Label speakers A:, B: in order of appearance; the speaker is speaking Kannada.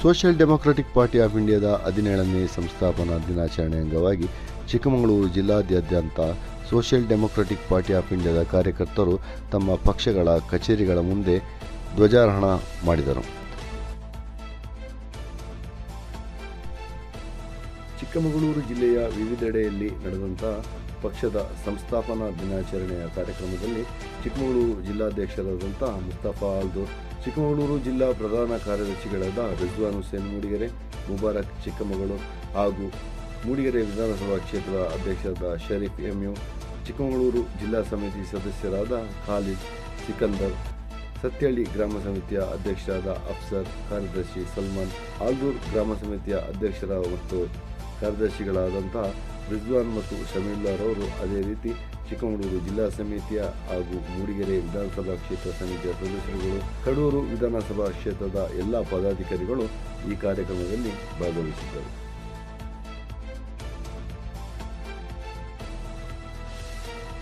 A: ಸೋಷಿಯಲ್ ಡೆಮೊಕ್ರೆಟಿಕ್ ಪಾರ್ಟಿ ಆಫ್ ಇಂಡಿಯಾದ 17ನೇ ಸಂಸ್ಥಾಪನಾ ದಿನಾಚರಣೆ ಅಂಗವಾಗಿ ಚಿಕ್ಕಮಗಳೂರು ಜಿಲ್ಲಾದ್ಯಂತ ಸೋಷಿಯಲ್ ಡೆಮೊಕ್ರೆಟಿಕ್ ಪಾರ್ಟಿ ಆಫ್ ಇಂಡಿಯಾದ ಕಾರ್ಯಕರ್ತರು ತಮ್ಮ ಪಕ್ಷಗಳ ಕಚೇರಿಗಳ ಮುಂದೆ ಧ್ವಜಾರೋಹಣ ಮಾಡಿದರು. ಚಿಕ್ಕಮಗಳೂರು ಜಿಲ್ಲೆಯ ವಿವಿಧೆಡೆಯಲ್ಲಿ ನಡೆದಂಥ ಪಕ್ಷದ ಸಂಸ್ಥಾಪನಾ ದಿನಾಚರಣೆಯ ಕಾರ್ಯಕ್ರಮದಲ್ಲಿ ಚಿಕ್ಕಮಗಳೂರು ಜಿಲ್ಲಾಧ್ಯಕ್ಷರಾದಂಥ ಮುಸ್ತಫಾ ಆಲ್ದೂರ್, ಚಿಕ್ಕಮಗಳೂರು ಜಿಲ್ಲಾ ಪ್ರಧಾನ ಕಾರ್ಯದರ್ಶಿಗಳಾದ ರಿಜ್ವಾನ್ ಹುಸೇನ್ ಮೂಡಿಗೆರೆ, ಮುಬಾರಕ್ ಚಿಕ್ಕಮಗಳೂರು ಹಾಗೂ ಮೂಡಿಗೆರೆ ವಿಧಾನಸಭಾ ಕ್ಷೇತ್ರದ ಅಧ್ಯಕ್ಷರಾದ ಶರೀಫ್ ಎಂಯು, ಚಿಕ್ಕಮಗಳೂರು ಜಿಲ್ಲಾ ಸಮಿತಿ ಸದಸ್ಯರಾದ ಖಾಲಿದ್ ಸಿಕಂದರ್, ಸತ್ಯಹಳ್ಳಿ ಗ್ರಾಮ ಸಮಿತಿಯ ಅಧ್ಯಕ್ಷರಾದ ಅಫ್ಸರ್, ಕಾರ್ಯದರ್ಶಿ ಸಲ್ಮಾನ್, ಆಲ್ದೂರ್ ಗ್ರಾಮ ಸಮಿತಿಯ ಅಧ್ಯಕ್ಷರ ಮತ್ತು ಕಾರ್ಯದರ್ಶಿಗಳಾದಂಥ ರಿಜ್ವಾನ್ ಮತ್ತು ಶಮೀಲ್ಲಾರವರು, ಅದೇ ರೀತಿ ಚಿಕ್ಕಮಗಳೂರು ಜಿಲ್ಲಾ ಸಮಿತಿಯ ಹಾಗೂ ಮೂಡಿಗೆರೆ ವಿಧಾನಸಭಾ ಕ್ಷೇತ್ರ ಸಮಿತಿಯ ಸದಸ್ಯರುಗಳು, ಕಡೂರು ವಿಧಾನಸಭಾ ಕ್ಷೇತ್ರದ ಎಲ್ಲ ಪದಾಧಿಕಾರಿಗಳು ಈ ಕಾರ್ಯಕ್ರಮದಲ್ಲಿ ಭಾಗವಹಿಸಿದ್ದರು.